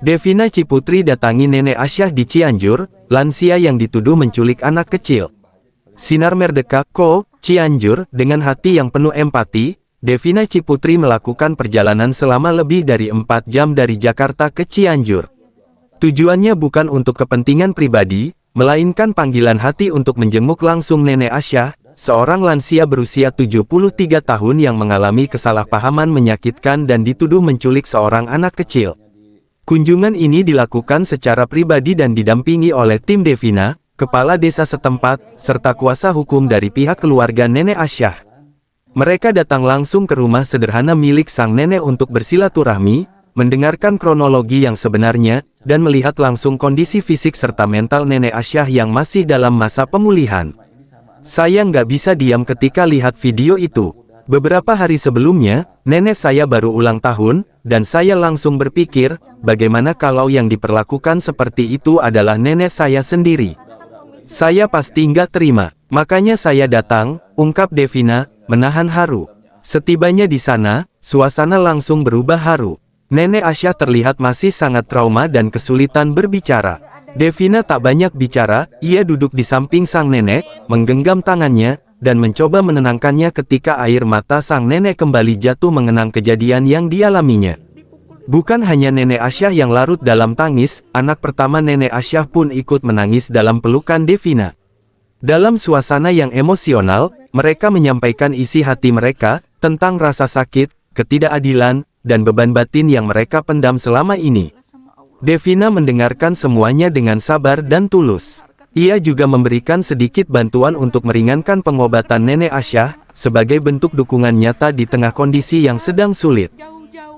Devina Ciputri datangi Nenek Asyah di Cianjur, lansia yang dituduh menculik anak kecil. Sinar Merdeka, Ko, Cianjur, dengan hati yang penuh empati, Devina Ciputri melakukan perjalanan selama lebih dari 4 jam dari Jakarta ke Cianjur. Tujuannya bukan untuk kepentingan pribadi, melainkan panggilan hati untuk menjenguk langsung Nenek Asyah, seorang lansia berusia 73 tahun yang mengalami kesalahpahaman menyakitkan dan dituduh menculik seorang anak kecil. Kunjungan ini dilakukan secara pribadi dan didampingi oleh tim Devina, kepala desa setempat, serta kuasa hukum dari pihak keluarga Nenek Asyah. Mereka datang langsung ke rumah sederhana milik sang nenek untuk bersilaturahmi, mendengarkan kronologi yang sebenarnya, dan melihat langsung kondisi fisik serta mental Nenek Asyah yang masih dalam masa pemulihan. Saya nggak bisa diam ketika lihat video itu. Beberapa hari sebelumnya, nenek saya baru ulang tahun, dan saya langsung berpikir, bagaimana kalau yang diperlakukan seperti itu adalah nenek saya sendiri. Saya pasti nggak terima, makanya saya datang, ungkap Devina, menahan haru. Setibanya di sana, suasana langsung berubah haru. Nenek Asyah terlihat masih sangat trauma dan kesulitan berbicara. Devina tak banyak bicara, ia duduk di samping sang nenek, menggenggam tangannya, dan mencoba menenangkannya ketika air mata sang nenek kembali jatuh mengenang kejadian yang dialaminya. Bukan hanya Nenek Asyah yang larut dalam tangis, anak pertama Nenek Asyah pun ikut menangis dalam pelukan Devina. Dalam suasana yang emosional, mereka menyampaikan isi hati mereka, tentang rasa sakit, ketidakadilan, dan beban batin yang mereka pendam selama ini. Devina mendengarkan semuanya dengan sabar dan tulus. Ia juga memberikan sedikit bantuan untuk meringankan pengobatan Nenek Asyah, sebagai bentuk dukungan nyata di tengah kondisi yang sedang sulit.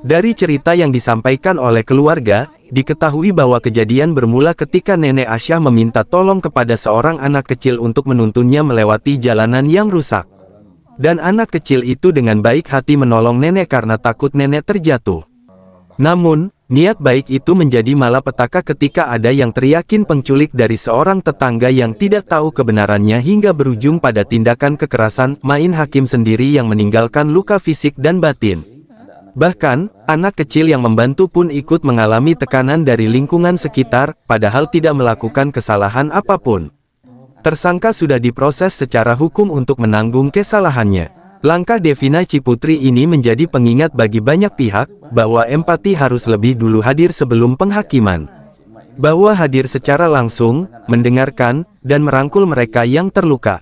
Dari cerita yang disampaikan oleh keluarga, diketahui bahwa kejadian bermula ketika Nenek Asyah meminta tolong kepada seorang anak kecil untuk menuntunnya melewati jalanan yang rusak. Dan anak kecil itu dengan baik hati menolong nenek karena takut nenek terjatuh. Namun, niat baik itu menjadi malapetaka ketika ada yang teriakin penculik dari seorang tetangga yang tidak tahu kebenarannya hingga berujung pada tindakan kekerasan. Main hakim sendiri yang meninggalkan luka fisik dan batin. Bahkan, anak kecil yang membantu pun ikut mengalami tekanan dari lingkungan sekitar, padahal tidak melakukan kesalahan apapun. Tersangka sudah diproses secara hukum untuk menanggung kesalahannya. Langkah Devina Ciputri ini menjadi pengingat bagi banyak pihak, bahwa empati harus lebih dulu hadir sebelum penghakiman. Bahwa hadir secara langsung, mendengarkan, dan merangkul mereka yang terluka.